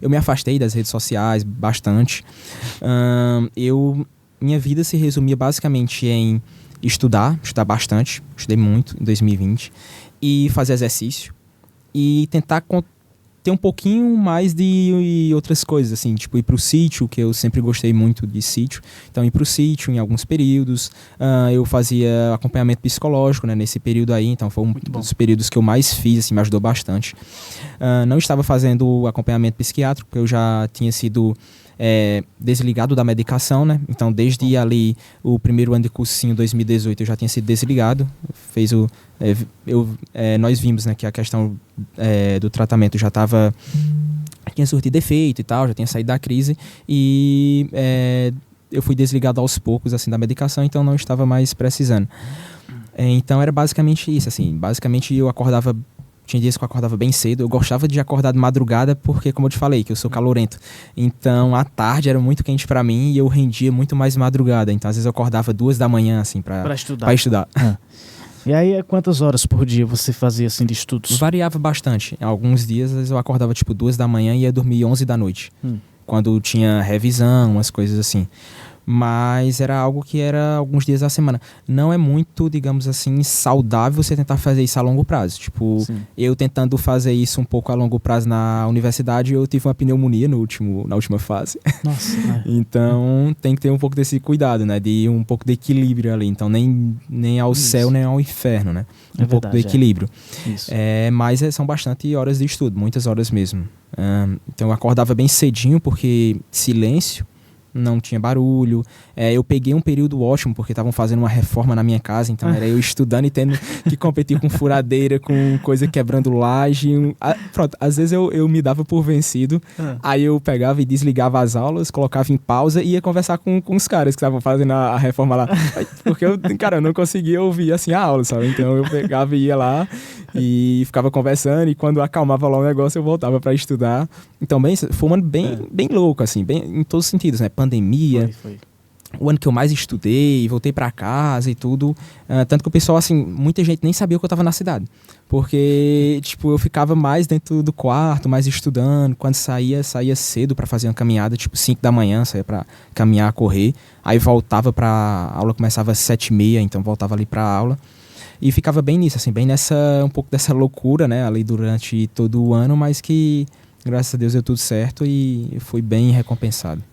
Eu me afastei das redes sociais bastante. Minha vida se resumia basicamente em estudar bastante, estudei muito em 2020, e fazer exercício, e tentar ter um pouquinho mais de outras coisas, assim, tipo ir pro sítio, que eu sempre gostei muito de sítio, então ir pro sítio em alguns períodos. Eu fazia acompanhamento psicológico, né, nesse período aí, então foi um dos períodos que eu mais fiz, assim, me ajudou bastante. Não estava fazendo acompanhamento psiquiátrico, porque eu já tinha sido desligado da medicação, né? Então, desde ali, o primeiro ano de cursinho, 2018, eu já tinha sido desligado. Nós vimos, né, que a questão do tratamento já tinha surtido efeito e tal, já tinha saído da crise. E eu fui desligado aos poucos, assim, da medicação, então não estava mais precisando. Então, era basicamente isso, assim. Basicamente, tinha dias que eu acordava bem cedo. Eu gostava de acordar de madrugada porque, como eu te falei, que eu sou calorento. Então, à tarde era muito quente pra mim e eu rendia muito mais madrugada. Então, às vezes eu acordava 2 da manhã, assim, pra estudar. E aí, quantas horas por dia você fazia, assim, de estudos? Variava bastante. Alguns dias, às vezes eu acordava, 2 da manhã e ia dormir 11 da noite. Quando tinha revisão, umas coisas assim. Mas era algo que era alguns dias da semana. Não é muito, digamos assim, saudável você tentar fazer isso a longo prazo. Tipo, sim, eu tentando fazer isso um pouco a longo prazo na universidade, eu tive uma pneumonia na última fase. Nossa. Então, tem que ter um pouco desse cuidado, né? De um pouco de equilíbrio ali. Então, nem ao céu, nem ao inferno, né? Pouco do equilíbrio. Isso. Mas são bastante horas de estudo, muitas horas mesmo. Então, eu acordava bem cedinho, porque silêncio, não tinha barulho. Eu peguei um período ótimo, porque estavam fazendo uma reforma na minha casa, então era eu estudando e tendo que competir com furadeira, com coisa quebrando laje. Pronto, às vezes eu me dava por vencido, aí eu pegava e desligava as aulas, colocava em pausa e ia conversar com os caras que estavam fazendo a reforma lá. Porque eu não conseguia ouvir assim a aula, sabe? Então eu pegava e ia lá e ficava conversando, e quando acalmava lá o negócio eu voltava para estudar. Então foi um ano bem louco, assim, bem em todos os sentidos, né? Pandemia, foi. O ano que eu mais estudei, voltei para casa e tudo, tanto que o pessoal, assim, muita gente nem sabia que eu tava na cidade, porque, tipo, eu ficava mais dentro do quarto, mais estudando. Quando saía cedo para fazer uma caminhada, tipo 5 da manhã, saía para caminhar, correr, aí voltava a aula, começava às 7h30, então voltava ali para aula. E ficava bem nisso, assim, bem um pouco dessa loucura, né, ali durante todo o ano, mas que, graças a Deus, deu tudo certo e fui bem recompensado.